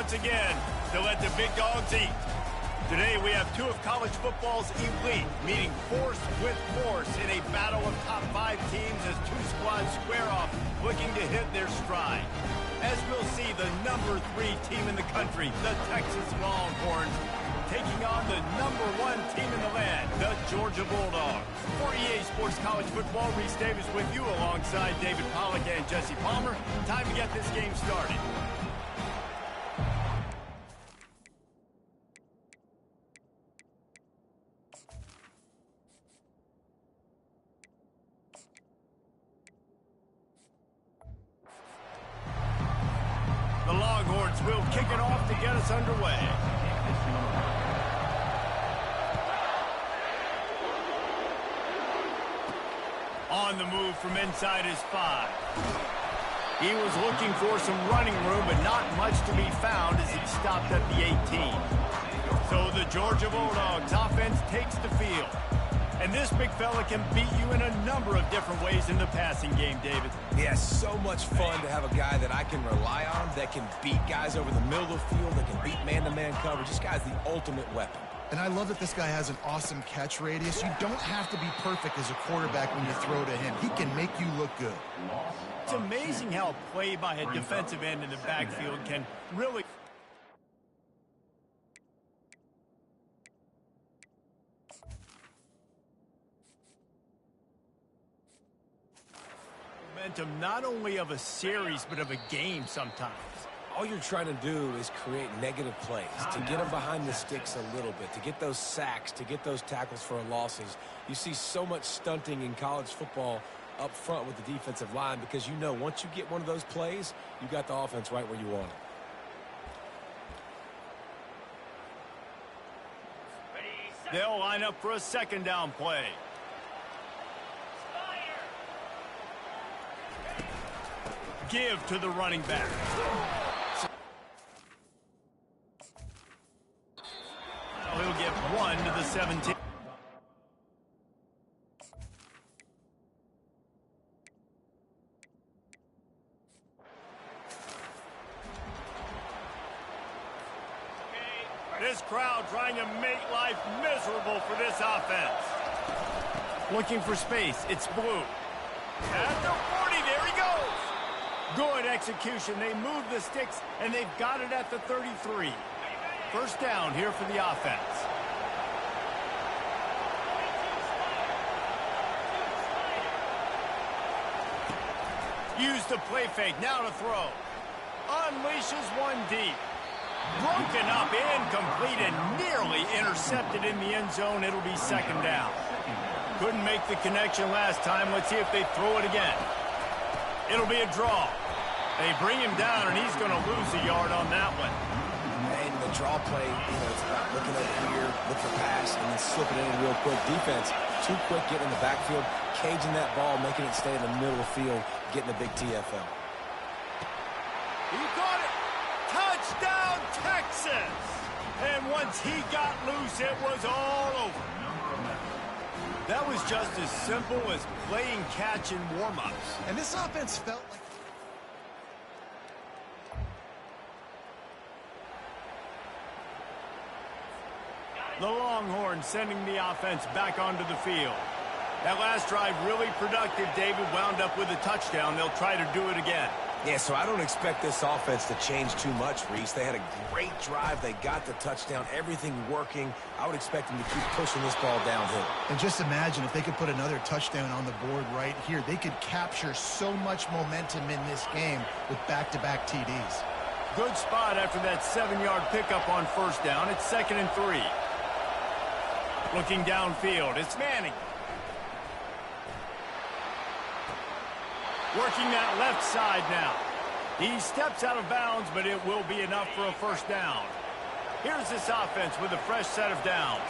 once again to let the big dogs eat. Today we have two of college football's elite meeting force with force in a battle of top 5 teams as two squads square off looking to hit their stride. As we'll see, the number 3 team in the country, the Texas Longhorns, taking on the number 1 team in the land, the Georgia Bulldogs. For EA Sports College Football, Reese Davis with you alongside David Pollack and Jesse Palmer. Time to get this game started. The Longhorns will kick it off to get us underway. On the move from inside his 5. He was looking for some running room, but not much to be found as he stopped at the 18. So the Georgia Bulldogs offense takes the field. And this big fella can beat you in a number of different ways in the passing game, David. Yeah, so much fun to have a guy that I can rely on, that can beat guys over the middle of the field, that can beat man-to-man coverage. This guy's the ultimate weapon. And I love that this guy has an awesome catch radius. You don't have to be perfect as a quarterback when you throw to him. He can make you look good. It's amazing how a play by a defensive end in the backfield can really... momentum not only of a series, but of a game sometimes. All you're trying to do is create negative plays, to get them behind the sticks a little bit, to get those sacks, to get those tackles for losses. You see so much stunting in college football up front with the defensive line because you know once you get one of those plays, you got the offense right where you want it. They'll line up for a second down play. Give to the running back. He'll get 1 to the 17. This crowd trying to make life miserable for this offense. Looking for space. It's Blue. At the 40, there he goes. Good execution. They move the sticks, and they've got it at the 33. First down here for the offense. Use the play fake. Now to throw. Unleashes one deep. Broken up, incomplete, and nearly intercepted in the end zone. It'll be second down. Couldn't make the connection last time. Let's see if they throw it again. It'll be a draw. They bring him down, and he's going to lose a yard on that one. And the draw play, it's about looking over here, look for pass, and then slip it in real quick. Defense, too quick getting in the backfield, caging that ball, making it stay in the middle of the field, getting a big TFL. He caught it. Touchdown, Texas. And once he got loose, it was all over. That was just as simple as playing catch in warm-ups. And this offense felt like... The Longhorns sending the offense back onto the field. That last drive really productive. David wound up with a touchdown. They'll try to do it again. Yeah, so I don't expect this offense to change too much, Reese. They had a great drive. They got the touchdown. Everything working. I would expect them to keep pushing this ball downhill. And just imagine if they could put another touchdown on the board right here. They could capture so much momentum in this game with back-to-back TDs. Good spot after that 7-yard pickup on first down. It's 2nd and 3. Looking downfield, it's Manning. Working that left side now. He steps out of bounds, but it will be enough for a first down. Here's this offense with a fresh set of downs.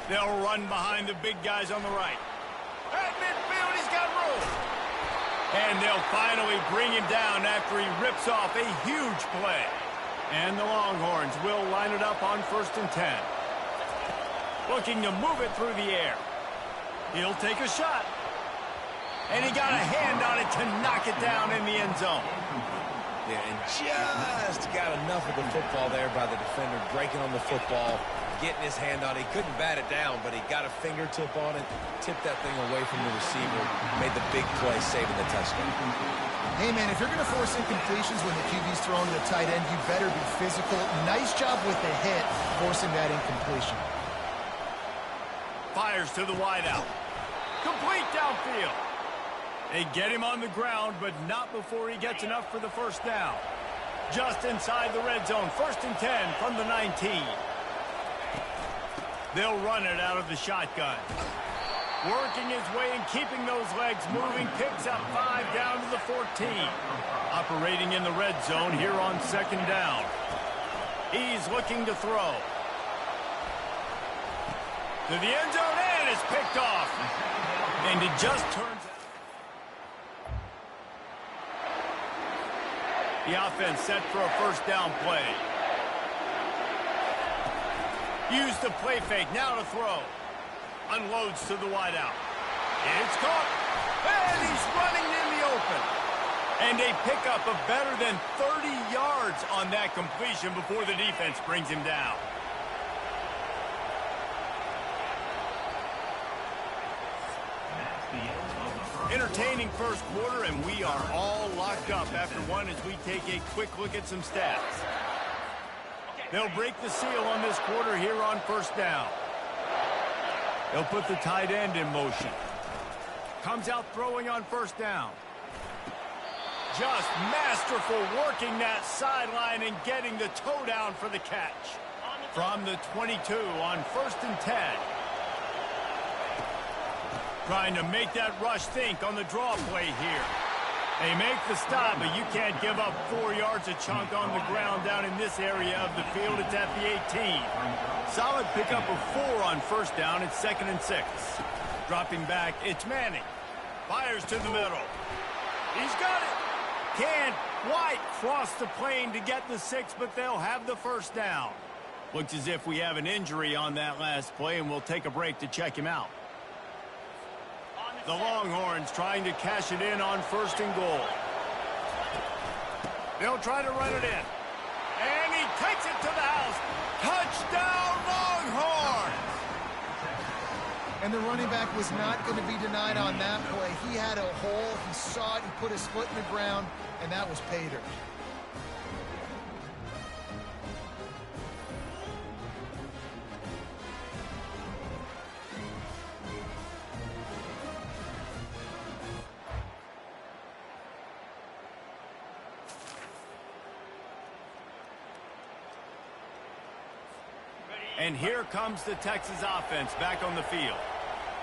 They'll run behind the big guys on the right. At midfield, he's got room. And they'll finally bring him down after he rips off a huge play. And the Longhorns will line it up on 1st and 10. Looking to move it through the air. He'll take a shot. And he got a hand on it to knock it down in the end zone. Yeah, and just got enough of the football there by the defender, breaking on the football, getting his hand on it. He couldn't bat it down, but he got a fingertip on it, tipped that thing away from the receiver, made the big play, saving the touchdown. Hey, man, if you're going to force incompletions when the QB's throwing to the tight end, you better be physical. Nice job with the hit, forcing that incompletion. Fires to the wideout. Complete downfield. They get him on the ground, but not before he gets enough for the first down. Just inside the red zone, 1st and 10 from the 19. They'll run it out of the shotgun. Working his way and keeping those legs moving, picks up 5 down to the 14. Operating in the red zone here on 2nd down. He's looking to throw. To the end zone, and it's picked off. And it just turns out. The offense set for a first down play. Use the play fake, now to throw. Unloads to the wideout. It's caught. And he's running in the open. And a pickup of better than 30 yards on that completion before the defense brings him down. Entertaining first quarter, and we are all locked up after one as we take a quick look at some stats. They'll break the seal on this quarter here on first down. They'll put the tight end in motion. Comes out throwing on first down. Just masterful working that sideline and getting the toe down for the catch. From the 22 on 1st and 10. Trying to make that rush think on the draw play here. They make the stop, but you can't give up 4 yards a chunk on the ground down in this area of the field. It's at the 18. Solid pickup of 4 on first down. It's 2nd and 6. Dropping back, it's Manning. Fires to the middle. He's got it. Can't quite cross the plane to get the 6, but they'll have the first down. Looks as if we have an injury on that last play, and we'll take a break to check him out. The Longhorns trying to cash it in on 1st and goal. They'll try to run it in. And he takes it to the house. Touchdown, Longhorns! And the running back was not going to be denied on that play. He had a hole. He saw it. He put his foot in the ground, and that was pay dirt. And here comes the Texas offense back on the field.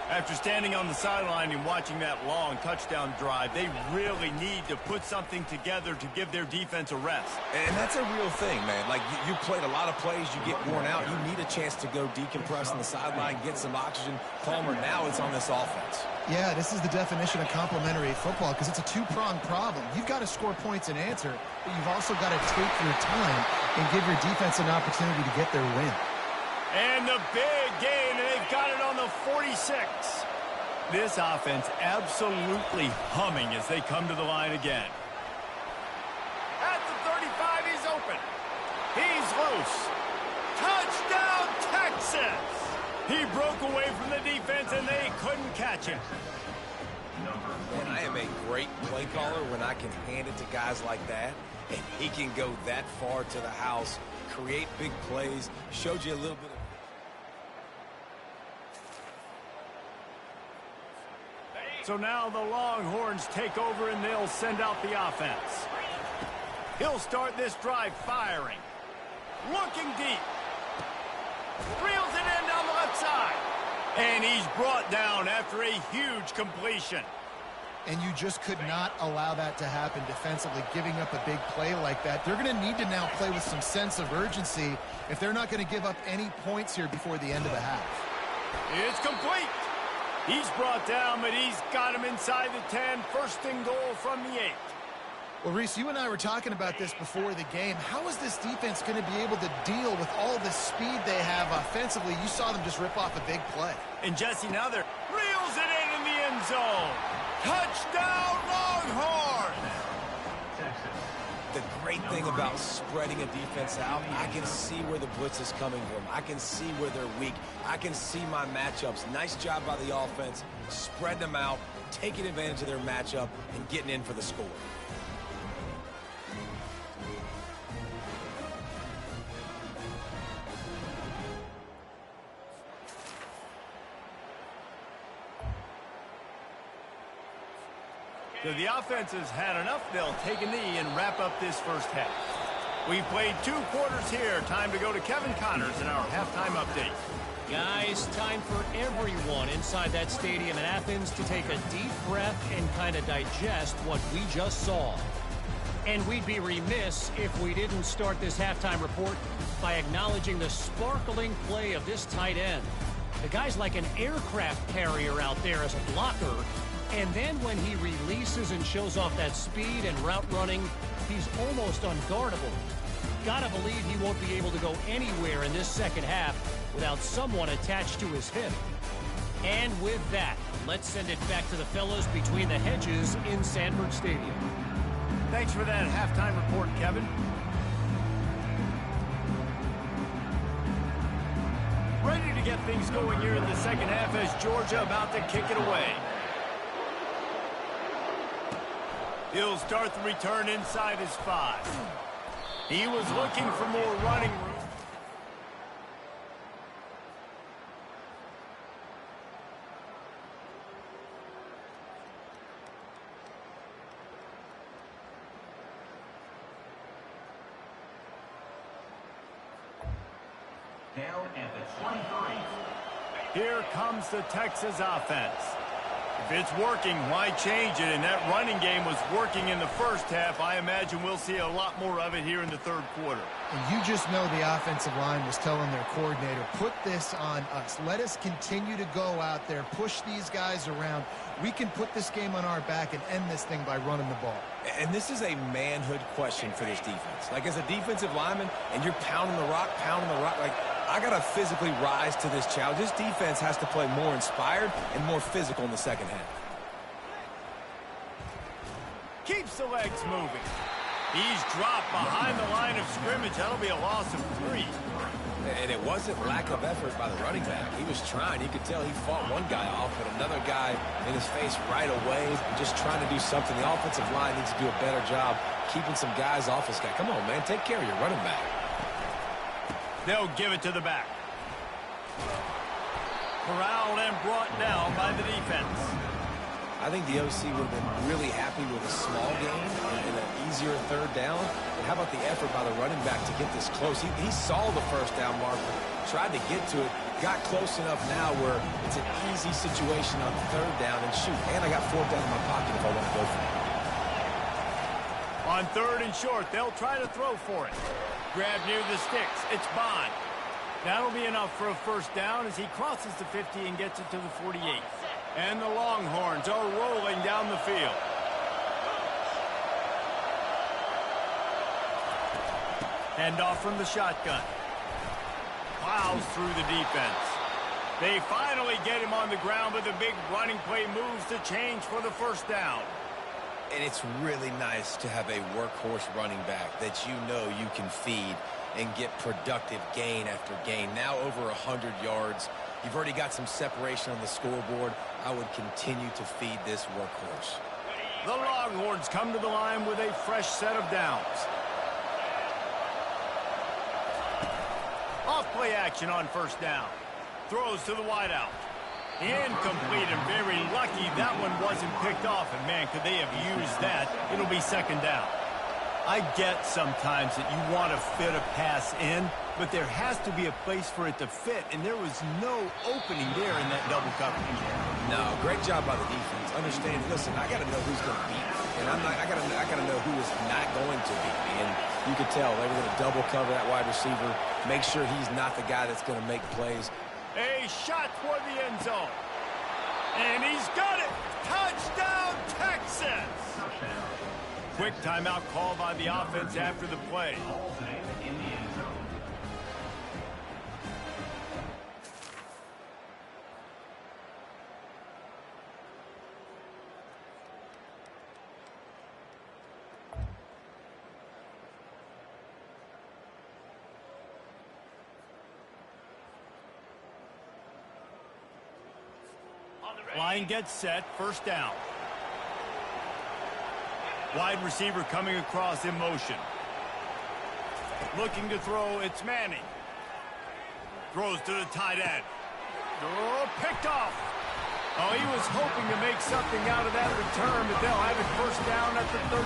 After standing on the sideline and watching that long touchdown drive, they really need to put something together to give their defense a rest. And that's a real thing, man. Like, you played a lot of plays, you get worn out, you need a chance to go decompress on the sideline, get some oxygen. Palmer, now it's on this offense. Yeah, this is the definition of complementary football because it's a two-pronged problem. You've got to score points and answer, but you've also got to take your time and give your defense an opportunity to get their win. And the big gain, and they've got it on the 46. This offense absolutely humming as they come to the line again. At the 35, he's open. He's loose. Touchdown, Texas! He broke away from the defense, and they couldn't catch him. And I am a great play caller when I can hand it to guys like that, and he can go that far to the house, create big plays, showed you a little bit of... So now the Longhorns take over, and they'll send out the offense. He'll start this drive firing. Looking deep. Reels it in down the left side. And he's brought down after a huge completion. And you just could not allow that to happen defensively, giving up a big play like that. They're going to need to now play with some sense of urgency if they're not going to give up any points here before the end of the half. It's complete. He's brought down, but he's got him inside the 10. 1st and goal from the 8. Well, Reese, you and I were talking about this before the game. How is this defense going to be able to deal with all the speed they have offensively? You saw them just rip off a big play. And Jesse, now they're reels zone. Touchdown, Longhorns! The great thing about spreading a defense out, I can see where the blitz is coming from. I can see where they're weak. I can see my matchups. Nice job by the offense, spreading them out, taking advantage of their matchup, and getting in for the score. So the offense has had enough. They'll take a knee and wrap up this first half. We've played 2 quarters here. Time to go to Kevin Connors in our halftime update. Guys, time for everyone inside that stadium in Athens to take a deep breath and kind of digest what we just saw. And we'd be remiss if we didn't start this halftime report by acknowledging the sparkling play of this tight end. The guy's like an aircraft carrier out there as a blocker. And then when he releases and shows off that speed and route running, he's almost unguardable. Gotta believe he won't be able to go anywhere in this second half without someone attached to his hip. And with that, let's send it back to the fellows between the hedges in Sanford Stadium. Thanks for that halftime report, Kevin. Ready to get things going here in the second half as Georgia about to kick it away. He'll start the return inside his 5. He was looking for more running room. Down at the 23. Here comes the Texas offense. If it's working, why change it? And that running game was working in the first half. I imagine we'll see a lot more of it here in the third quarter. And you just know the offensive line was telling their coordinator, put this on us. Let us continue to go out there, push these guys around. We can put this game on our back and end this thing by running the ball. And this is a manhood question for this defense. Like, as a defensive lineman, and you're pounding the rock, like, I got to physically rise to this challenge. This defense has to play more inspired and more physical in the second half. Keeps the legs moving. He's dropped behind the line of scrimmage. That'll be a loss of 3. And it wasn't lack of effort by the running back. He was trying. You could tell he fought one guy off, but another guy in his face right away, just trying to do something. The offensive line needs to do a better job keeping some guys off this guy. Come on, man. Take care of your running back. They'll give it to the back. Corralled and brought down by the defense. I think the OC would have been really happy with a small gain and an easier third down. But how about the effort by the running back to get this close? He saw the first down marker, tried to get to it, got close enough now where it's an easy situation on third down and shoot. And I got 4th down in my pocket if I want to go for it. On 3rd and short, they'll try to throw for it. Grab near the sticks. It's Bond. That'll be enough for a first down as he crosses the 50 and gets it to the 48. And the Longhorns are rolling down the field. Handoff from the shotgun. Plows through the defense. They finally get him on the ground, but the big running play moves to change for the first down. And it's really nice to have a workhorse running back that you know you can feed and get productive gain after gain. Now over 100 yards. You've already got some separation on the scoreboard. I would continue to feed this workhorse. The Longhorns come to the line with a fresh set of downs. Off play action on first down. Throws to the wideout. Incomplete and very lucky that one wasn't picked off. And man, could they have used that. It'll be second down. I get sometimes that you want to fit a pass in, but there has to be a place for it to fit, and there was no opening there in that double coverage. No, great job by the defense. Understand, listen, I got to know who's going to beat me, and I got to know who is not going to beat me. And you could tell they were going to double cover that wide receiver, make sure he's not the guy that's going to make plays. A shot toward the end zone. And he's got it. Touchdown, Texas. Quick timeout call by the offense after the play. Line gets set, first down. Wide receiver coming across in motion. Looking to throw, it's Manning. Throws to the tight end. Oh, picked off. Oh, he was hoping to make something out of that return, but they'll have it first down at the 39.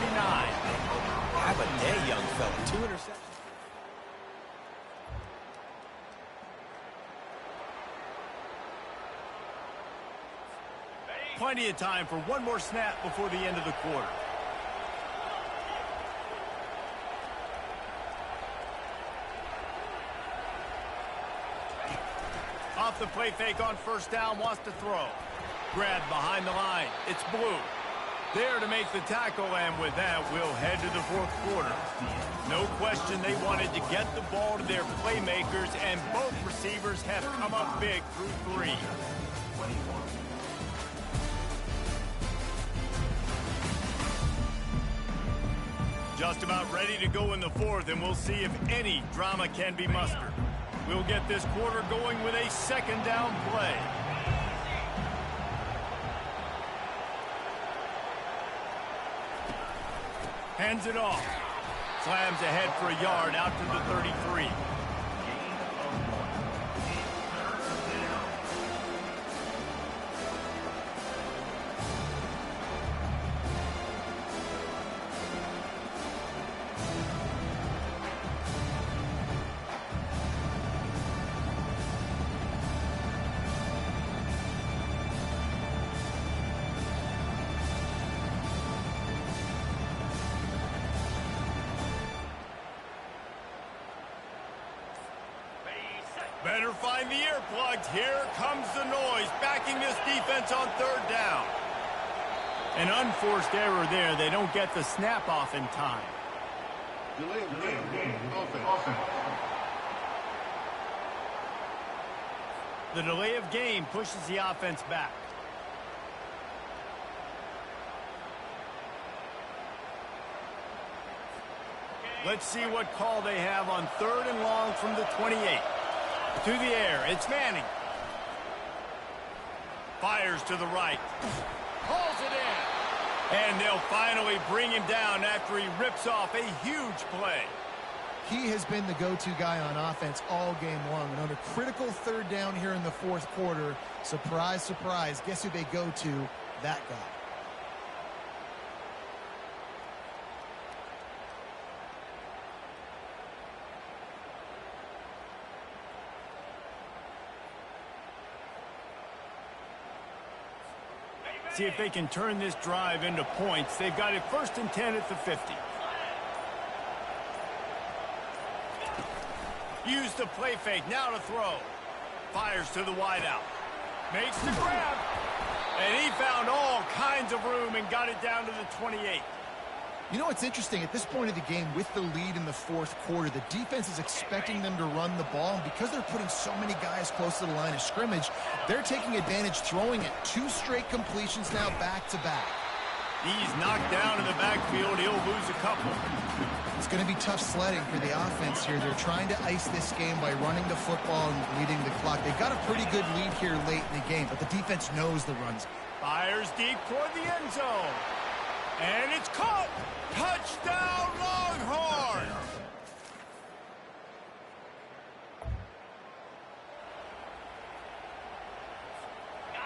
Have a day, young fella. 2 interceptions. Plenty of time for one more snap before the end of the quarter. Off the play fake on first down, wants to throw. Grabbed behind the line. It's Blue. There to make the tackle, and with that, we'll head to the fourth quarter. No question they wanted to get the ball to their playmakers, and both receivers have come up big through 3. Just about ready to go in the fourth, and we'll see if any drama can be mustered. We'll get this quarter going with a second down play. Hands it off. Slams ahead for a yard out to the 33. Better find the earplugs. Here comes the noise, backing this defense on third down. An unforced error there. They don't get the snap off in time. Delay of game. Offense. The delay of game pushes the offense back. Let's see what call they have on third and long from the 28. To the air, it's Manning. Fires to the right. Pulls it in. And they'll finally bring him down after he rips off a huge play. He has been the go-to guy on offense all game long. And on a critical third down here in the fourth quarter, surprise, surprise, guess who they go to? That guy. See if they can turn this drive into points. They've got it first and 10 at the 50. Use the play fake, now to throw. Fires to the wideout. Makes the grab. And he found all kinds of room and got it down to the 28. You know what's interesting? At this point of the game, with the lead in the fourth quarter, the defense is expecting them to run the ball. And because they're putting so many guys close to the line of scrimmage, they're taking advantage, throwing it. 2 straight completions now back-to-back. He's knocked down in the backfield. He'll lose a couple. It's going to be tough sledding for the offense here. They're trying to ice this game by running the football and leading the clock. They've got a pretty good lead here late in the game, but the defense knows the runs. Fires deep toward the end zone. And it's caught. Touchdown, Longhorns!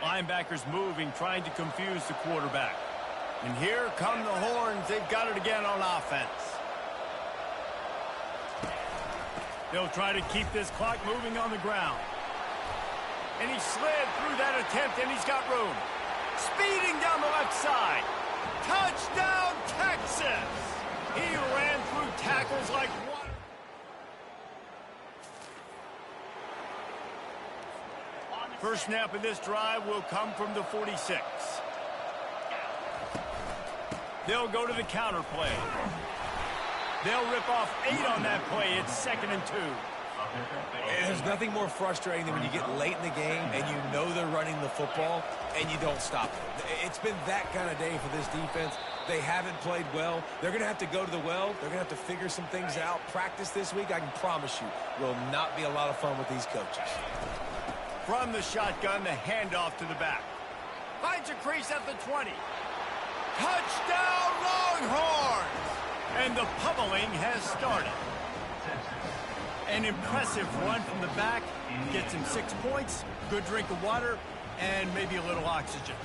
Linebackers moving, trying to confuse the quarterback. And here come the Horns. They've got it again on offense. They'll try to keep this clock moving on the ground. And he slid through that attempt, and he's got room. Speeding down the left side. Touchdown, Texas! He ran through tackles like water. First snap of this drive will come from the 46. They'll go to the counter play. They'll rip off 8 on that play. It's 2nd and 2. There's nothing more frustrating than when you get late in the game and you know they're running the football and you don't stop it. It's been that kind of day for this defense. They haven't played well. They're going to have to go to the well. They're going to have to figure some things out. Practice this week, I can promise you, will not be a lot of fun with these coaches. From the shotgun, the handoff to the back. Finds a crease at the 20. Touchdown, Longhorns! And the pummeling has started. An impressive run from the back. Gets him 6 points, good drink of water, and maybe a little oxygen.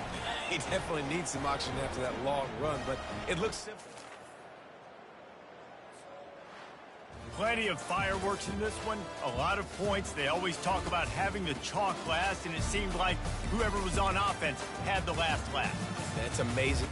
He definitely needs some oxygen after that long run, but it looks simple. Plenty of fireworks in this one, a lot of points. They always talk about having the chalk last, and it seemed like whoever was on offense had the last laugh. That's amazing.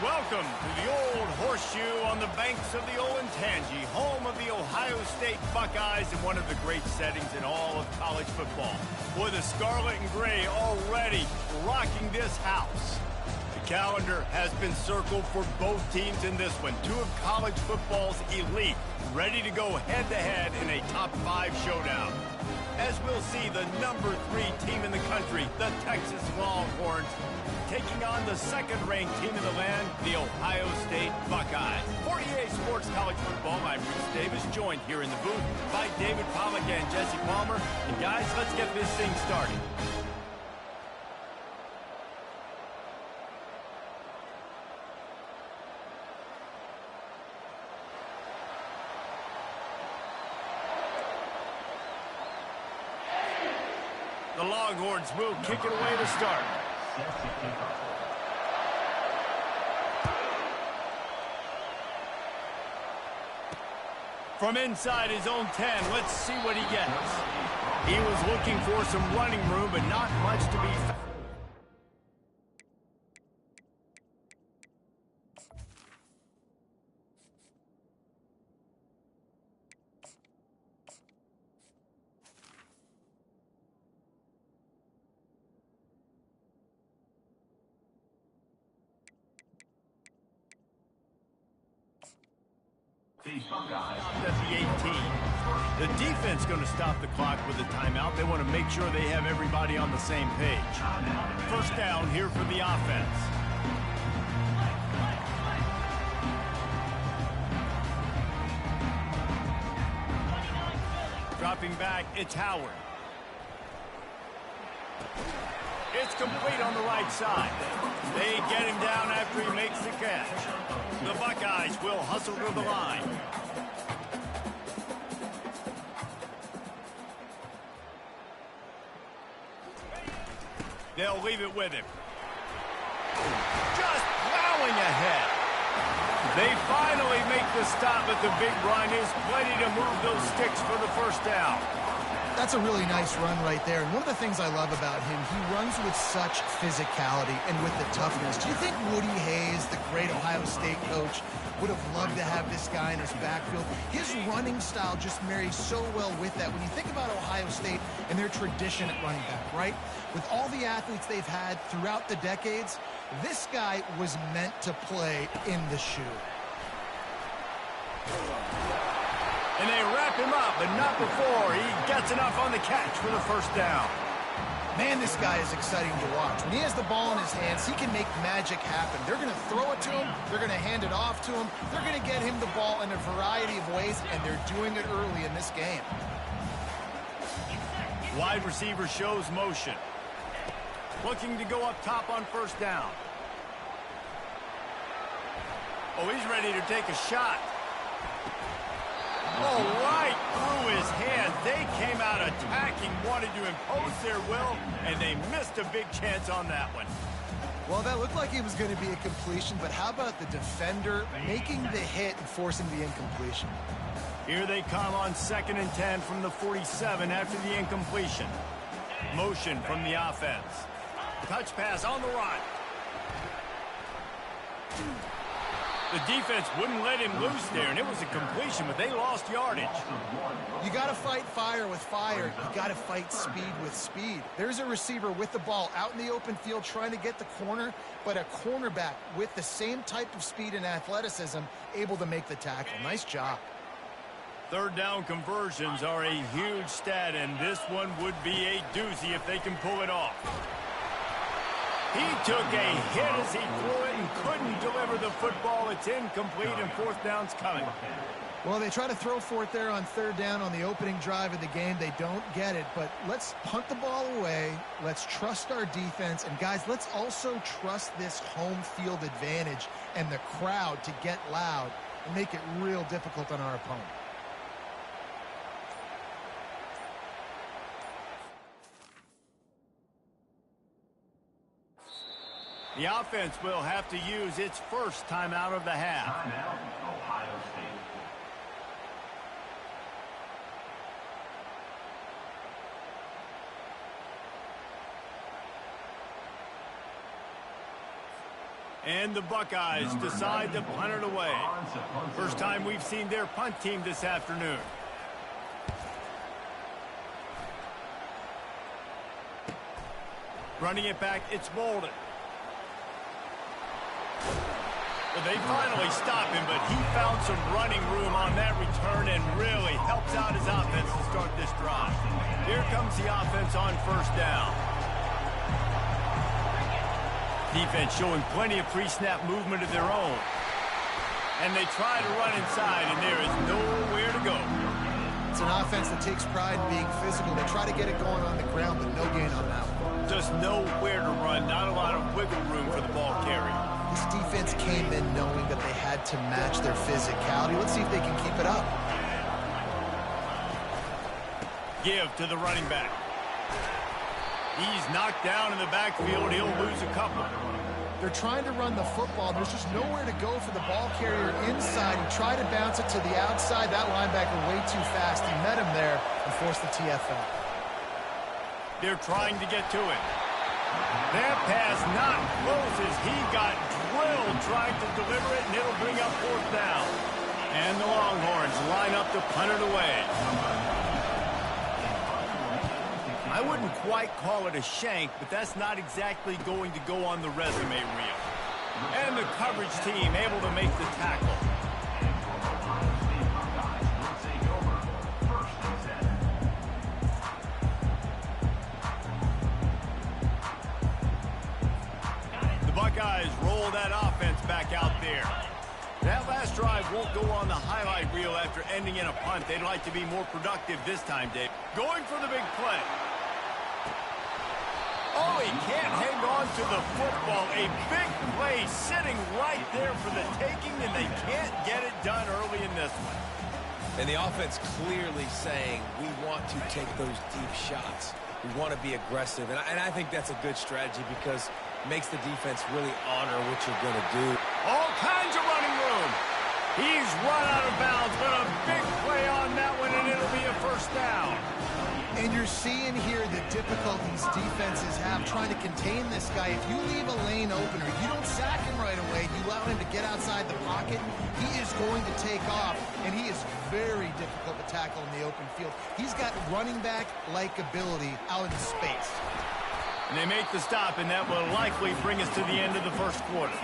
Welcome to the Old Horseshoe on the banks of the Olentangy, home of the Ohio State Buckeyes and one of the great settings in all of college football. Boy, the scarlet and gray already rocking this house. The calendar has been circled for both teams in this one. Two of college football's elite, ready to go head-to-head in a top-5 showdown. As we'll see, the number 3 team in the country, the Texas Longhorns, taking on the second-ranked team in the land, the Ohio State Buckeyes. For EA Sports College Football, I'm Bruce Davis, joined here in the booth by David Pollack and Jesse Palmer. And guys, let's get this thing started. The Longhorns will kick it away to start. From inside his own 10, let's see what he gets. He was looking for some running room, but not much to be found. Stopped at the 18. The defense going to stop the clock with a timeout. They want to make sure they have everybody on the same page. First down here for the offense. Dropping back, it's Howard. It's complete on the right side. They get him down after he makes the catch. The Buckeyes will hustle to the line. They'll leave it with him. Just plowing ahead. They finally make the stop, but the big run is plenty to move those sticks for the first down. That's a really nice run right there. And one of the things I love about him, he runs with such physicality and with the toughness. Do you think Woody Hayes, the great Ohio State coach, would have loved to have this guy in his backfield? His running style just marries so well with that. When you think about Ohio State and their tradition at running back, right? With all the athletes they've had throughout the decades, this guy was meant to play in the shoe. And they wrap him up, but not before he gets enough on the catch for the first down. Man, this guy is exciting to watch. When he has the ball in his hands, he can make magic happen. They're going to throw it to him. They're going to hand it off to him. They're going to get him the ball in a variety of ways, and they're doing it early in this game. Wide receiver shows motion. Looking to go up top on first down. Oh, he's ready to take a shot. Oh, right through his hand. They came out attacking, wanted to impose their will, and they missed a big chance on that one. Well, that looked like it was going to be a completion, but how about the defender making the hit and forcing the incompletion? Here they come on 2nd and 10 from the 47 after the incompletion. Motion from the offense. Touch pass on the run. The defense wouldn't let him loose there, and it was a completion, but they lost yardage. You got to fight fire with fire. You got to fight speed with speed. There's a receiver with the ball out in the open field trying to get the corner, but a cornerback with the same type of speed and athleticism able to make the tackle. Nice job. Third down conversions are a huge stat, and this one would be a doozy if they can pull it off. He took a hit as he threw it and couldn't deliver the football. It's incomplete, and fourth down's coming. Well, they try to throw for it there on third down on the opening drive of the game. They don't get it, but let's punt the ball away. Let's trust our defense. And, guys, let's also trust this home field advantage and the crowd to get loud and make it real difficult on our opponent. The offense will have to use its first timeout of the half. Timeout, Ohio State. And the Buckeyes decide to punt it away. First time we've seen their punt team this afternoon. Running it back, it's Bolden. Well, they finally stop him, but he found some running room on that return and really helps out his offense to start this drive. Here comes the offense on first down. Defense showing plenty of pre-snap movement of their own. And they try to run inside, and there is nowhere to go. It's an offense that takes pride in being physical. They try to get it going on the ground, but no gain on that one. Just nowhere to run, not a lot of wiggle room for the ball carrier. This defense came in knowing that they had to match their physicality. Let's see if they can keep it up. Give to the running back. He's knocked down in the backfield. He'll lose a couple. They're trying to run the football. There's just nowhere to go for the ball carrier inside. He tried to bounce it to the outside. That linebacker way too fast. He met him there and forced the TFL. They're trying to get to it. That pass not close as he got drilled trying to deliver it, and it'll bring up fourth down. And the Longhorns line up to punt it away. I wouldn't quite call it a shank, but that's not exactly going to go on the resume reel. And the coverage team able to make the tackle. Buckeyes roll that offense back out there. That last drive won't go on the highlight reel after ending in a punt. They'd like to be more productive this time, Dave. Going for the big play. Oh, he can't hang on to the football. A big play sitting right there for the taking, and they can't get it done early in this one. And the offense clearly saying, we want to take those deep shots. We want to be aggressive. And I think that's a good strategy because it makes the defense really honor what you're going to do. All kinds of running room. He's run out of bounds, but a big play on that one, and it'll be a first down. And you're seeing here the difficulties defenses have trying to contain this guy. If you leave a lane open or you don't sack him right away, you allow him to get outside the pocket, he is going to take off, and he is very difficult to tackle in the open field. He's got running back-like ability out in space. And they make the stop, and that will likely bring us to the end of the first quarter.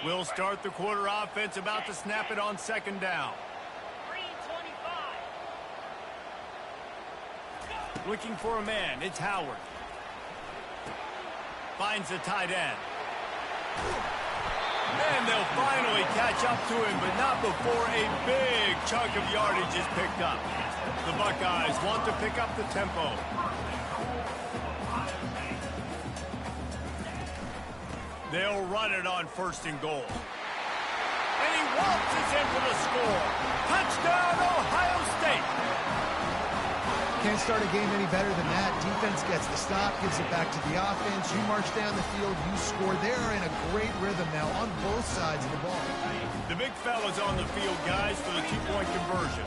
We'll start the quarter offense, about to snap it on second down. Looking for a man, it's Howard. Finds the tight end. And they'll finally catch up to him, but not before a big chunk of yardage is picked up. The Buckeyes want to pick up the tempo. They'll run it on first and goal. And he waltzes in for the score. Touchdown, Ohio State. Can't start a game any better than that. Defense gets the stop, gives it back to the offense. You march down the field, you score. They're in a great rhythm now on both sides of the ball. The big fella's on the field, guys, for the two-point conversion.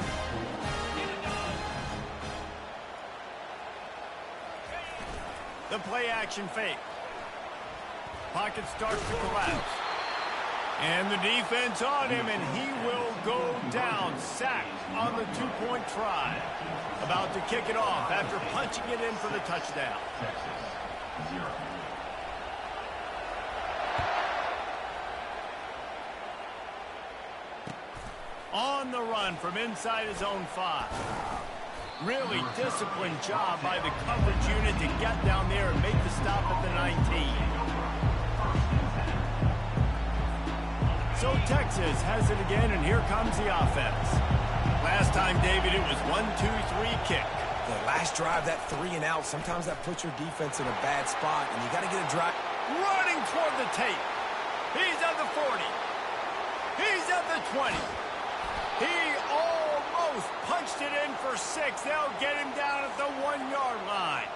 The play-action fake. Pocket starts to collapse. And the defense on him, and he will go down. Sacked on the two-point try. About to kick it off after punching it in for the touchdown. On the run from inside his own 5. Really disciplined job by the coverage unit to get down there and make the stop at the 19. So Texas has it again, and here comes the offense. Last time, David, it was 1-2-3 kick. The last drive, that 3 and out, sometimes that puts your defense in a bad spot, and you got to get a drive. Running toward the tape. He's at the 40. He's at the 20. He almost punched it in for 6. They'll get him down at the 1-yard line.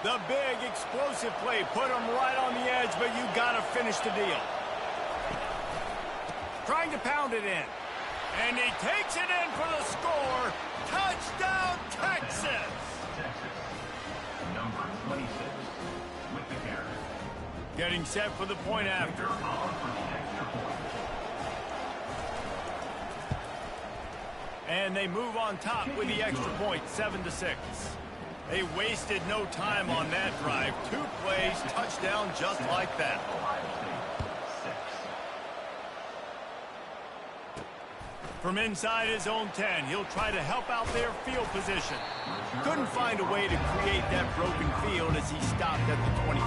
The big explosive play put him right on the edge, but you got to finish the deal. Trying to pound it in. And he takes it in for the score. Touchdown, Texas! Number 26 with the carry. Getting set for the point after. And they move on top with the extra point, 7-6. They wasted no time on that drive. 2 plays, touchdown just like that. From inside his own 10, he'll try to help out their field position. Couldn't find a way to create that broken field as he stopped at the 25.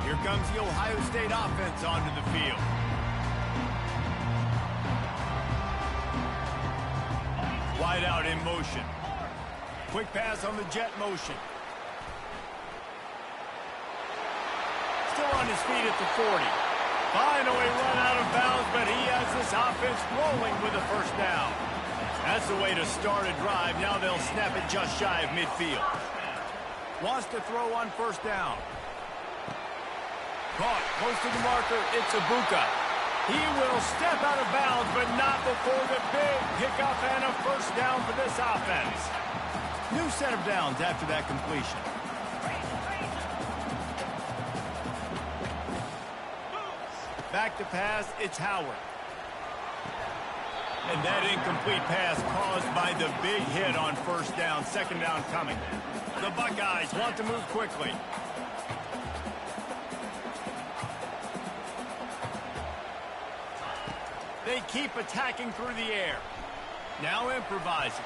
Here comes the Ohio State offense onto the field. Wide out in motion. Quick pass on the jet motion. Still on his feet at the 40. Finally run out of bounds, but he has this offense rolling with a first down. That's the way to start a drive. Now they'll snap it just shy of midfield. Wants to throw on first down. Caught close to the marker. It's Ibuka. He will step out of bounds, but not before the big pickup and a first down for this offense. New set of downs after that completion. Back to pass, it's Howard. And that incomplete pass caused by the big hit on first down. Second down coming. The Buckeyes want to move quickly. They keep attacking through the air. Now improvising.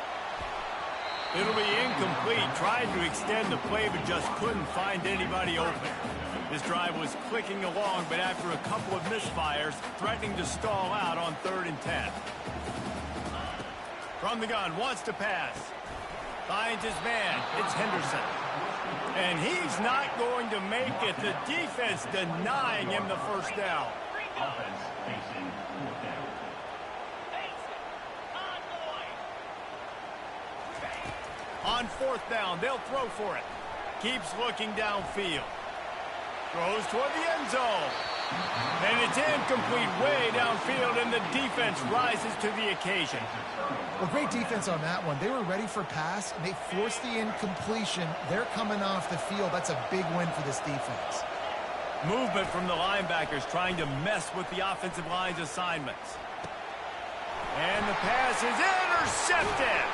It'll be incomplete. Tried to extend the play, but just couldn't find anybody open. This drive was clicking along, but after a couple of misfires, threatening to stall out on 3rd and 10. From the gun, wants to pass. Finds his man. It's Henderson. And he's not going to make it. The defense denying him the first down. Offense facing 4th down. On 4th down, they'll throw for it. Keeps looking downfield. Throws toward the end zone. And it's incomplete way downfield, and the defense rises to the occasion. Well, great defense on that one. They were ready for pass, and they forced the incompletion. They're coming off the field. That's a big win for this defense. Movement from the linebackers trying to mess with the offensive line's assignments. And the pass is intercepted.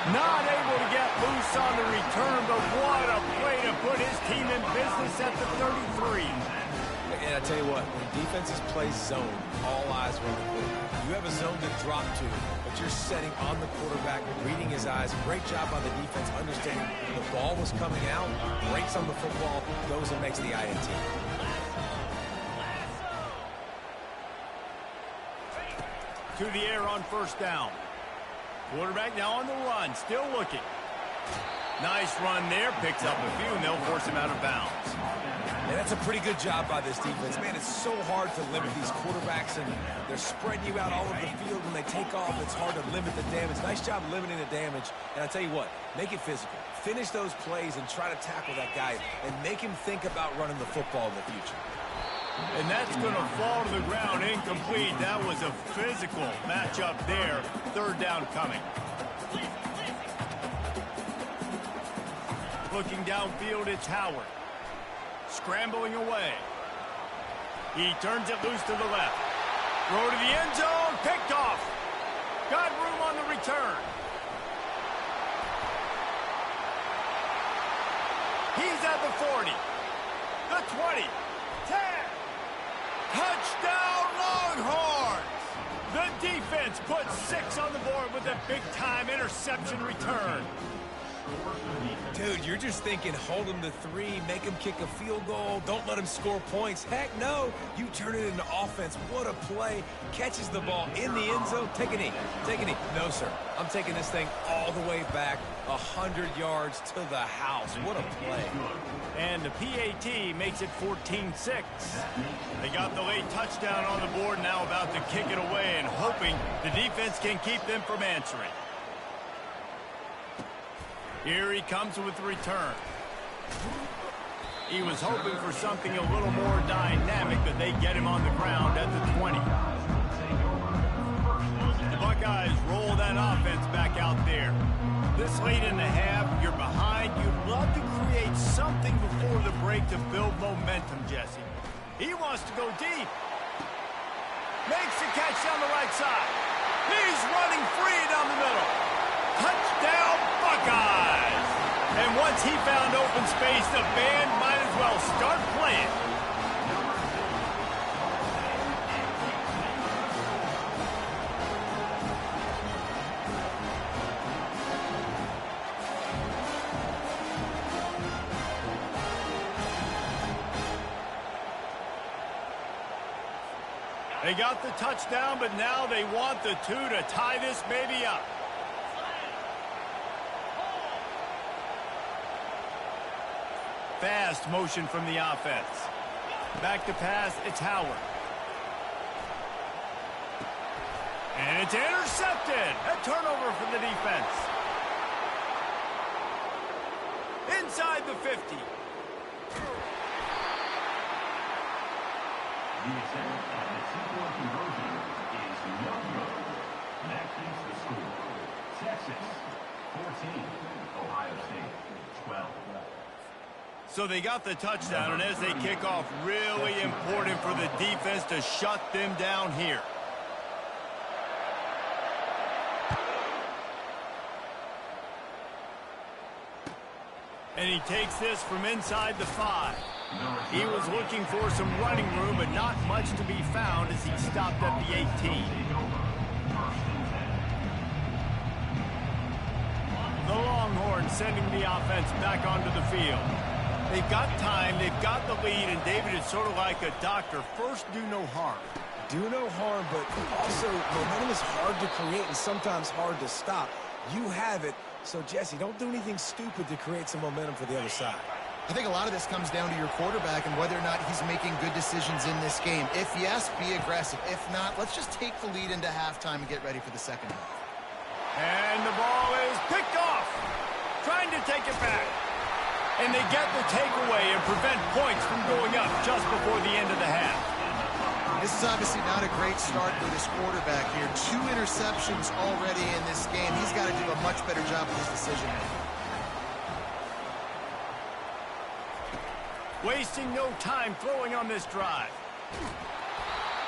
Not able to get loose on the return, but what a play to put his team in business at the 33. And I tell you what, when defenses play zone, all eyes are on the quarterback. You have a zone to drop to, but you're setting on the quarterback, reading his eyes. Great job by the defense, understanding the ball was coming out, breaks on the football, goes and makes the INT. To the air on first down. Quarterback now on the run, still looking. Nice run there, picks up a few, and they'll force him out of bounds. And that's a pretty good job by this defense. Man, it's so hard to limit these quarterbacks, and they're spreading you out all over the field. When they take off, it's hard to limit the damage. Nice job limiting the damage. And I tell you what, make it physical. Finish those plays and try to tackle that guy and make him think about running the football in the future. And that's going to fall to the ground incomplete. That was a physical matchup there. 3rd down coming. Looking downfield, it's Howard. Scrambling away. He turns it loose to the left. Throw to the end zone. Picked off. Got room on the return. He's at the 40. The 20. 10. Touchdown Longhorns! The defense puts 6 on the board with a big-time interception return. Dude, you're just thinking hold him to 3, make him kick a field goal, don't let him score points. Heck no, you turn it into offense. What a play. Catches the ball in the end zone. Take a knee. Take a knee. No, sir. I'm taking this thing all the way back 100 yards to the house. What a play. And the PAT makes it 14-6. They got the late touchdown on the board, now about to kick it away and hoping the defense can keep them from answering. Here he comes with the return. He was hoping for something a little more dynamic, but they get him on the ground at the 20. The Buckeyes roll that offense back out there. This late in the half, you're behind. You'd love to create something before the break to build momentum, Jesse. He wants to go deep. Makes the catch down the right side. He's running free down the middle. Touchdown, Buckeyes! And once he found open space, the band might as well start playing. They got the touchdown, but now they want the 2 to tie this baby up. Fast motion from the offense. Back to pass, it's Howard. And it's intercepted. A turnover for the defense. Inside the 50. The attempt at the 2-point conversion is no good. That keeps the score. Texas, 14. Ohio State, 12. So they got the touchdown, and as they kick off, really important for the defense to shut them down here. And he takes this from inside the 5. He was looking for some running room, but not much to be found as he stopped at the 18. The Longhorns sending the offense back onto the field. They've got time, they've got the lead, and David is sort of like a doctor. First, do no harm. Do no harm, but also momentum is hard to create and sometimes hard to stop. You have it, so Jesse, don't do anything stupid to create some momentum for the other side. I think a lot of this comes down to your quarterback and whether or not he's making good decisions in this game. If yes, be aggressive. If not, let's just take the lead into halftime and get ready for the second half. And the ball is picked off. Trying to take it back. And they get the takeaway and prevent points from going up just before the end of the half. This is obviously not a great start for this quarterback here. 2 interceptions already in this game. He's got to do a much better job with his decision-making. Wasting no time throwing on this drive.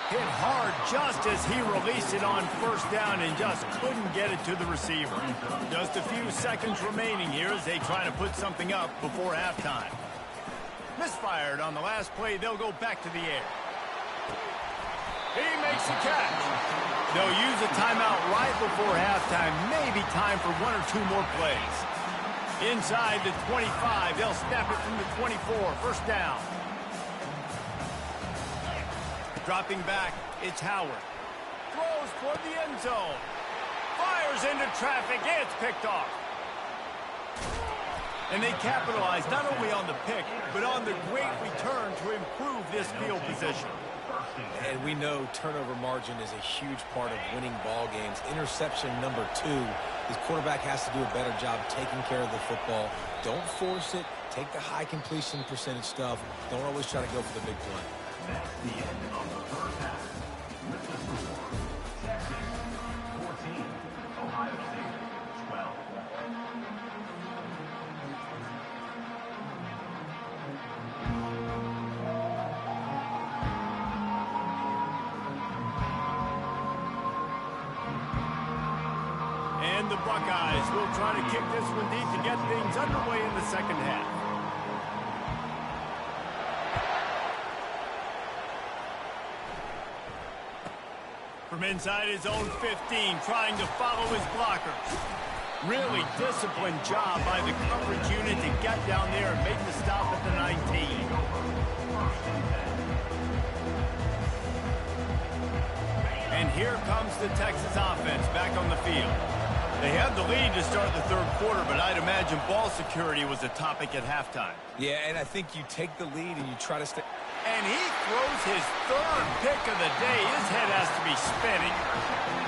Hit hard just as he released it on first down and just couldn't get it to the receiver. Just a few seconds remaining here as they try to put something up before halftime. Misfired on the last play. They'll go back to the air. He makes the catch. They'll use a timeout right before halftime. Maybe time for 1 or 2 more plays. Inside the 25, they'll snap it from the 24. First down. Dropping back, it's Howard. Throws toward the end zone. Fires into traffic. It's picked off. And they capitalize not only on the pick, but on the great return to improve this field position. And we know turnover margin is a huge part of winning ball games. Interception number 2. His quarterback has to do a better job taking care of the football. Don't force it. Take the high completion percentage stuff. Don't always try to go for the big play. That's the end of the first half. With the score, Texas 14, Ohio State 12. And the Buckeyes will try to kick this one deep to get things underway in the second half. From inside his own 15, trying to follow his blockers. Really disciplined job by the coverage unit to get down there and make the stop at the 19. And here comes the Texas offense back on the field. They have the lead to start the third quarter, but I'd imagine ball security was a topic at halftime. Yeah, and I think you take the lead and you try to stay. And he throws his 3rd pick of the day. His head has to be spinning.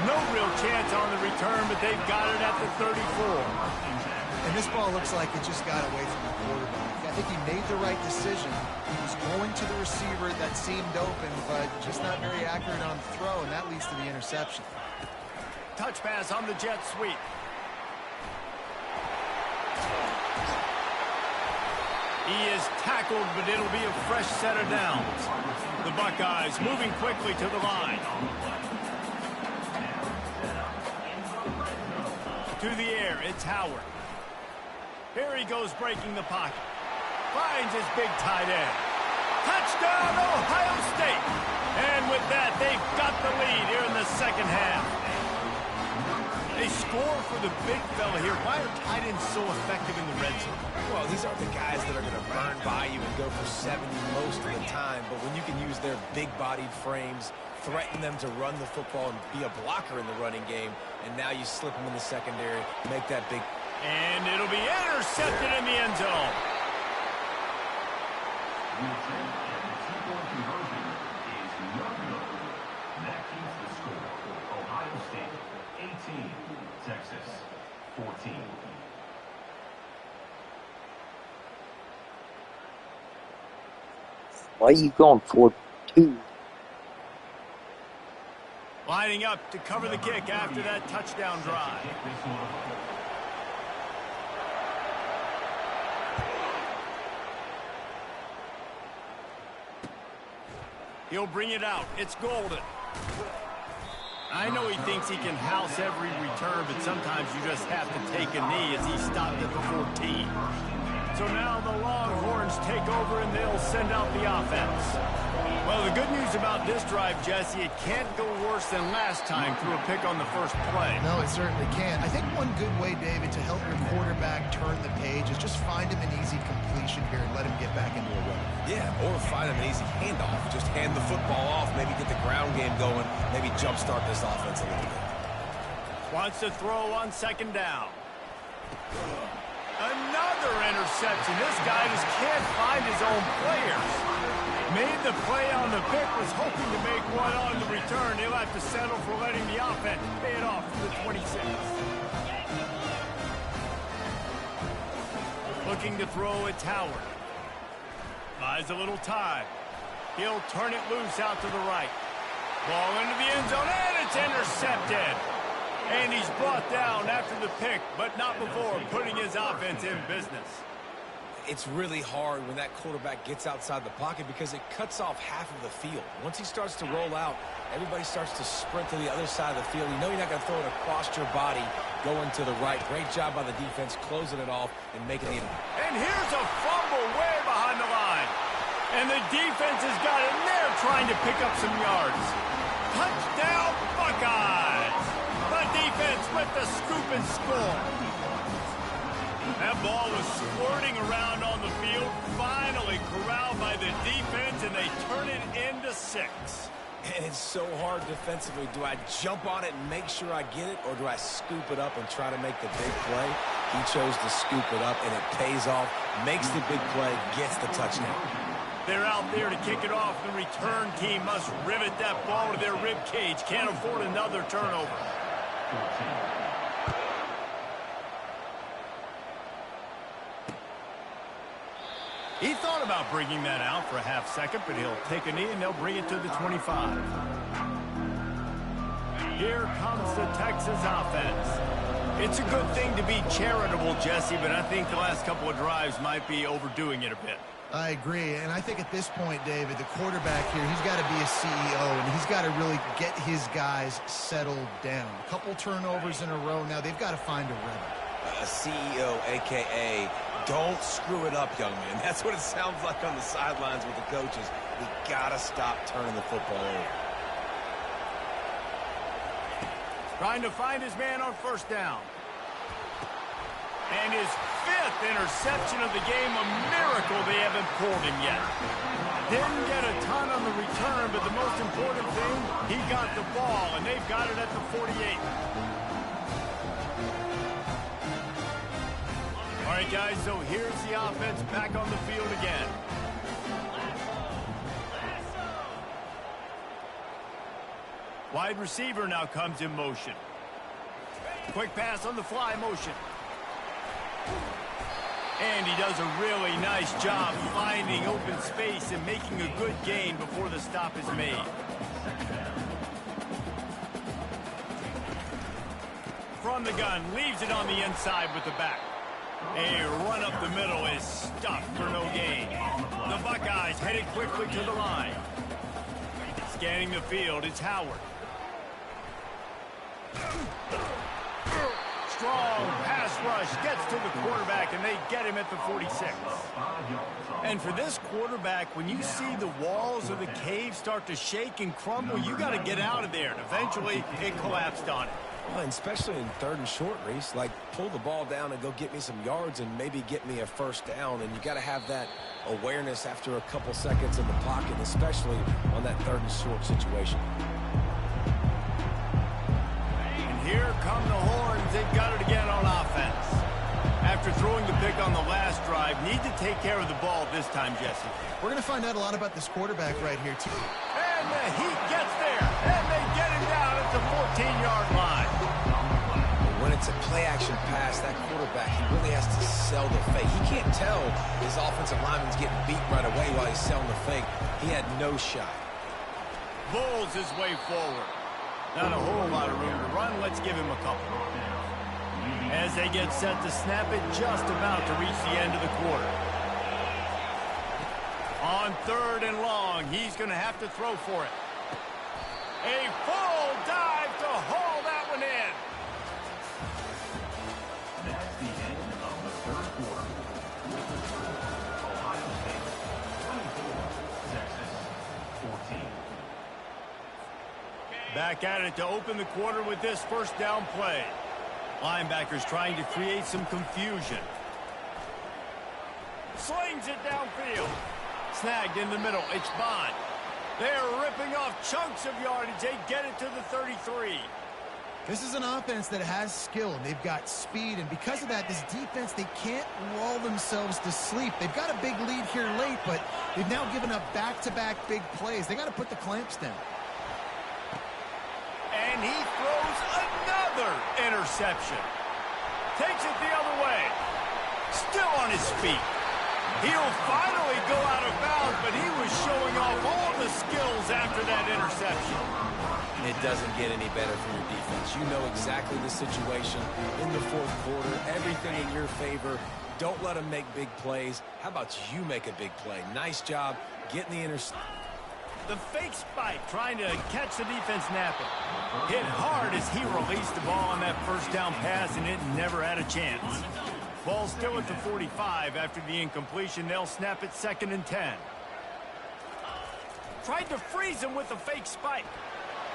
No real chance on the return, but they've got it at the 34. And this ball looks like it just got away from the quarterback. I think he made the right decision. He was going to the receiver that seemed open, but just not very accurate on the throw, and that leads to the interception. Touch pass on the jet sweep. He is tackled, but it'll be a fresh set of downs. The Buckeyes moving quickly to the line. To the air, it's Howard. Here he goes breaking the pocket. Finds his big tight end. Touchdown, Ohio State! And with that, they've got the lead here in the second half. They score for the big fella here. Why are tight ends so effective in the red zone? Well, these aren't the guys that are going to burn by you and go for 70 most of the time, but when you can use their big-bodied frames, threaten them to run the football and be a blocker in the running game, and now you slip them in the secondary, make that big. And it'll be intercepted in the end zone. The attempt at the 2-point conversion is no good. That keeps the score. Ohio State 18, Texas 14. Why are you going for 2? Lining up to cover the kick after that touchdown drive. He'll bring it out. It's Golden. I know he thinks he can house every return, but sometimes you just have to take a knee as he stopped at the 14. So now the Longhorns take over and they'll send out the offense. Well, the good news about this drive, Jesse, it can't go worse than last time through a pick on the first play. No, it certainly can. I think one good way, David, to help your quarterback turn the page is just find him an easy completion here and let him get back into a run. Yeah, or find him an easy handoff. Just hand the football off, maybe get the ground game going, maybe jumpstart this offense a little bit. Wants to throw on second down. Another interception. This guy just can't find his own players. Made the play on the pick, was hoping to make one on the return. He'll have to settle for letting the offense pay it off to the 26. Looking to throw at Howard. Buys a little time. He'll turn it loose out to the right. Ball into the end zone, and it's intercepted. And he's brought down after the pick, but not before putting his offense in business. It's really hard when that quarterback gets outside the pocket because it cuts off half of the field. Once he starts to roll out, everybody starts to sprint to the other side of the field. You know you're not going to throw it across your body going to the right. Great job by the defense closing it off and making it. And here's a fumble way behind the line. And the defense has got in there trying to pick up some yards. Touchdown, Buckeyes! The defense with the scoop and score. That ball was squirting around on the field, finally corralled by the defense, and they turn it into 6. And it's so hard defensively. Do I jump on it and make sure I get it, or do I scoop it up and try to make the big play? He chose to scoop it up, and it pays off, makes the big play, gets the touchdown. They're out there to kick it off. The return team must rivet that ball to their rib cage. Can't afford another turnover. He thought about bringing that out for a half second, but he'll take a knee and they'll bring it to the 25. Here comes the Texas offense. It's a good thing to be charitable, Jesse, but I think the last couple of drives might be overdoing it a bit. I agree, and I think at this point, David, the quarterback here, he's got to be a CEO, and he's got to really get his guys settled down. A couple turnovers in a row now. They've got to find a rhythm. A CEO, a.k.a. don't screw it up, young man. That's what it sounds like on the sidelines with the coaches. We got to stop turning the football over. Trying to find his man on first down. And his 5th interception of the game, a miracle they haven't pulled him yet. Didn't get a ton on the return, but the most important thing, he got the ball, and they've got it at the 48. All right, guys, so here's the offense back on the field again. Wide receiver now comes in motion. Quick pass on the fly motion. And he does a really nice job finding open space and making a good gain before the stop is made. From the gun, leaves it on the inside with the back. A run up the middle is stuffed for no gain. The Buckeyes headed quickly to the line. Scanning the field, it's Howard. Strong pass rush gets to the quarterback, and they get him at the 46. And for this quarterback, when you see the walls of the cave start to shake and crumble, you got to get out of there. And eventually, it collapsed on him. Well, and especially in 3rd and short, Reese, like pull the ball down and go get me some yards and maybe get me a first down. And you got to have that awareness after a couple seconds in the pocket, especially on that 3rd and short situation. Here come the Horns. They've got it again on offense. After throwing the pick on the last drive, need to take care of the ball this time, Jesse. We're going to find out a lot about this quarterback right here, too. And the Heat gets there, and they get him down at the 14-yard line. When it's a play-action pass, that quarterback, he really has to sell the fake. He can't tell his offensive lineman's getting beat right away while he's selling the fake. He had no shot. Bulls his way forward. Not a whole lot of room to run. Let's give him a couple. As they get set to snap it, just about to reach the end of the quarter. On 3rd and long, he's going to have to throw for it. A full dive to haul that one in. That's the end of the 3rd quarter. Back at it to open the quarter with this first down play. Linebackers trying to create some confusion. Slings it downfield. Snagged in the middle. It's Bond. They're ripping off chunks of yardage. They get it to the 33. This is an offense that has skill, and they've got speed, and because of that, this defense, they can't lull themselves to sleep. They've got a big lead here late, but they've now given up back-to-back big plays. They got to put the clamps down. And he throws another interception. Takes it the other way. Still on his feet. He'll finally go out of bounds, but he was showing off all the skills after that interception. It doesn't get any better for your defense. You know exactly the situation in the fourth quarter. Everything in your favor. Don't let them make big plays. How about you make a big play? Nice job getting the interception. The fake spike trying to catch the defense napping. Hit hard as he released the ball on that first down pass, and it never had a chance. Ball still at the 45 after the incompletion. They'll snap it 2nd and 10. Tried to freeze him with a fake spike.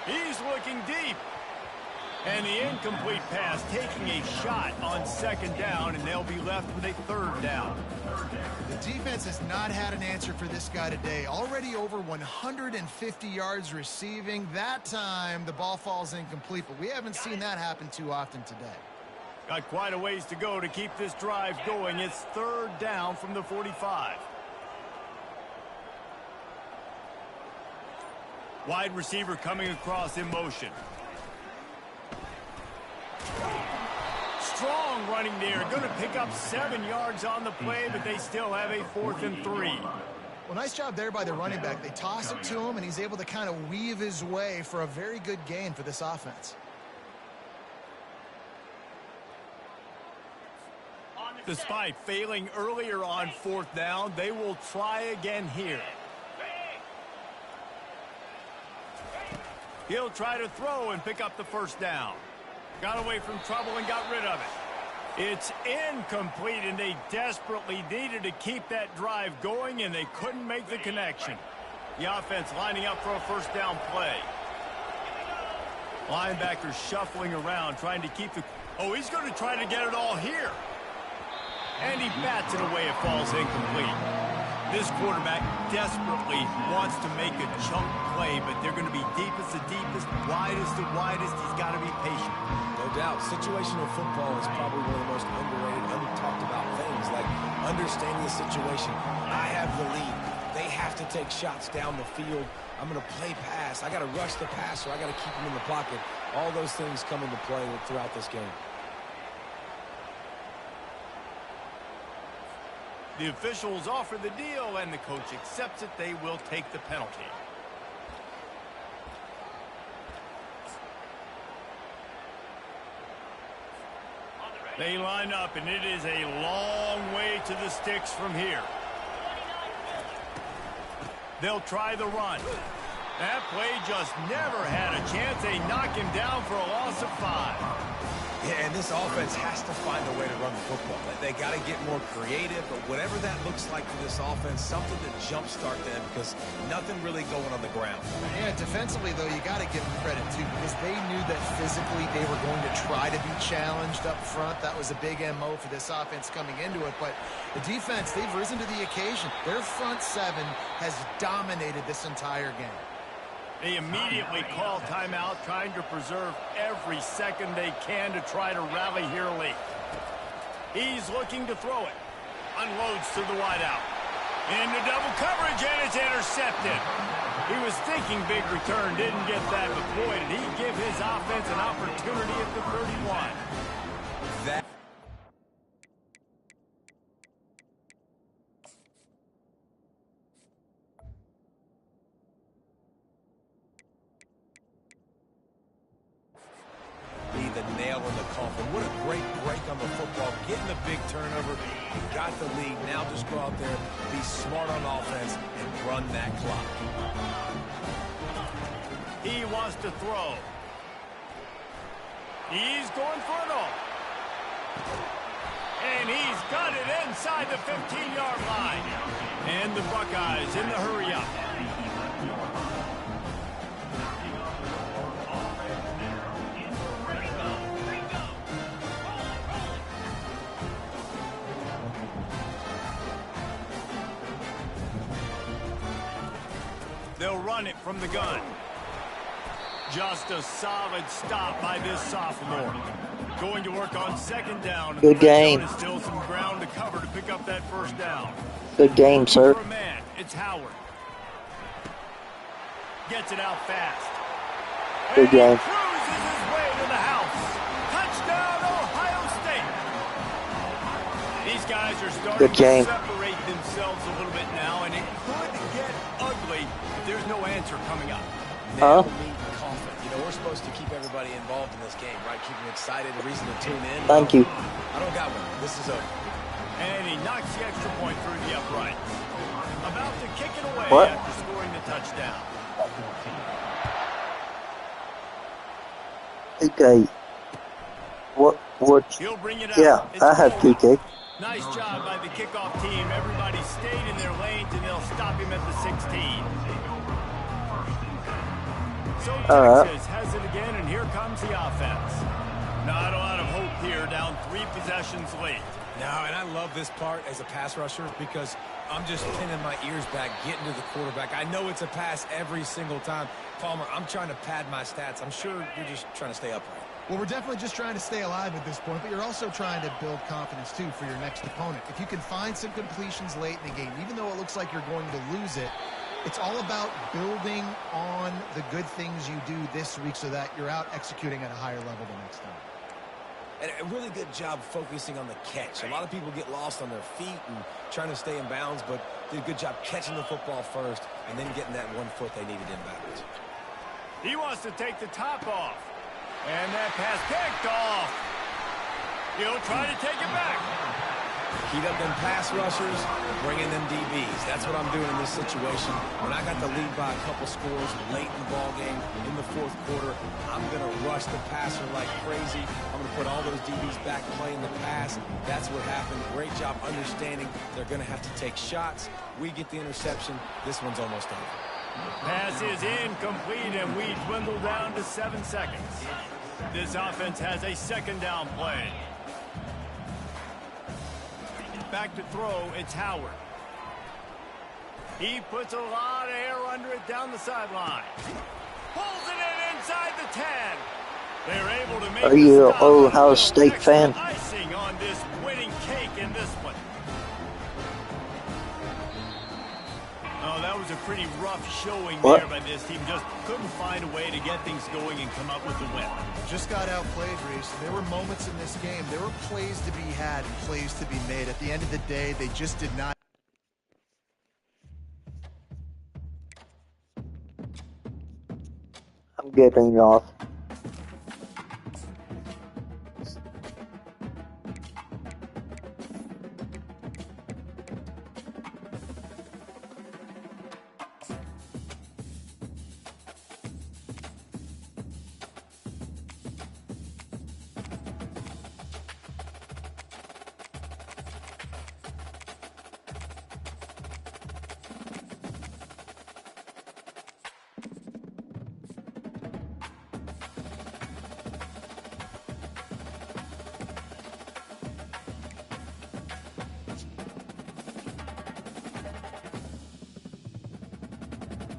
He's looking deep. And the incomplete pass taking a shot on 2nd down, and they'll be left with a 3rd down. The defense has not had an answer for this guy today. Already over 150 yards receiving. That time, the ball falls incomplete, but we haven't seen that happen too often today. Got quite a ways to go to keep this drive going. It's 3rd down from the 45. Wide receiver coming across in motion. Strong running there. Going to pick up 7 yards on the play, but they still have a 4th and 3. Well, nice job there by the running back. They toss it to him, and he's able to kind of weave his way for a very good gain for this offense. Despite failing earlier on 4th down, they will try again here. He'll try to throw and pick up the 1st down. Got away from trouble and got rid of it. It's incomplete, and they desperately needed to keep that drive going, and they couldn't make the connection. The offense lining up for a 1st down play. Linebackers shuffling around, trying to keep the... Oh, he's going to try to get it all here. And he bats it away. It falls incomplete. This quarterback desperately wants to make a chunk play, but they're going to be deepest to deepest, widest to widest. He's got to be patient. No doubt. Situational football is probably one of the most underrated, under-talked about things, like understanding the situation. I have the lead. They have to take shots down the field. I'm going to play pass. I got to rush the passer. I got to keep him in the pocket. All those things come into play throughout this game. The officials offer the deal, and the coach accepts it. They will take the penalty. They line up, and it is a long way to the sticks from here. They'll try the run. That play just never had a chance. They knock him down for a loss of 5. Yeah, and this offense has to find a way to run the football. They got to get more creative, but whatever that looks like for this offense, something to jumpstart them, because nothing really going on the ground. Yeah, defensively, though, you got to give them credit, too, because they knew that physically they were going to try to be challenged up front. That was a big MO for this offense coming into it, but the defense, they've risen to the occasion. Their front 7 has dominated this entire game. They immediately call timeout, trying to preserve every second they can to try to rally here late. He's looking to throw it. Unloads to the wideout. Into double coverage, and it's intercepted. He was thinking big return, didn't get that, but boy, did he give his offense an opportunity at the 31. That the nail in the coffin. What a great break on the football. Getting the big turnover. You got the lead. Now just go out there, be smart on offense, and run that clock. He wants to throw. He's going for it all. And he's got it inside the 15-yard line. And the Buckeyes in the hurry up. run it from the gun. Just a solid stop by this sophomore. Going to work on second down. Good game. Still some ground to cover to pick up that first down. Good game, sir. For a man, it's Howard. Gets it out fast. Good game. Cruises his way to the house. Touchdown, Ohio State. These guys are starting to separate themselves a little bit now, and it could get ugly if there's no answer coming up. Nail, meat, and coffee. You know, we're supposed to keep everybody involved in this game, right? Keep them excited, a reason to tune in. Thank you. I don't got one. This is over. And he knocks the extra point through the uprights. About to kick it away after scoring the touchdown. PK. What? He'll bring it out. Yeah, I have PK. Nice job by the kickoff team. Everybody stayed in their lanes, and they'll stop him at the 16. So Texas has it again, and here comes the offense. Not a lot of hope here, down 3 possessions late. No, and I love this part as a pass rusher because I'm just pinning my ears back, getting to the quarterback. I know it's a pass every single time. Palmer, I'm trying to pad my stats. I'm sure you're just trying to stay upright. Well, we're definitely just trying to stay alive at this point, but you're also trying to build confidence, too, for your next opponent. If you can find some completions late in the game, even though it looks like you're going to lose it, it's all about building on the good things you do this week so that you're out executing at a higher level the next time. And a really good job focusing on the catch. A lot of people get lost on their feet and trying to stay in bounds, but did a good job catching the football first and then getting that 1 foot they needed inbounds. He wants to take the top off. And that pass picked off. He'll try to take it back. Heat up them pass rushers, bring in them DBs. That's what I'm doing in this situation. When I got the lead by a couple scores late in the ball game, in the 4th quarter, I'm going to rush the passer like crazy. I'm going to put all those DBs back playing the pass. That's what happened. Great job understanding they're going to have to take shots. We get the interception. This one's almost over. Pass is incomplete, and we dwindle down to 7 seconds. This offense has a second down play. Back to throw, it's Howard. He puts a lot of air under it down the sideline. Pulls it in inside the 10. They're able to make Are you an Ohio State fan? Icing on this winning cake in this one. Oh, that was a pretty rough showing there by this team. Just couldn't find a way to get things going and come up with the win. Just got outplayed, Reese. There were moments in this game. There were plays to be had and plays to be made. At the end of the day, they just did not. I'm getting off.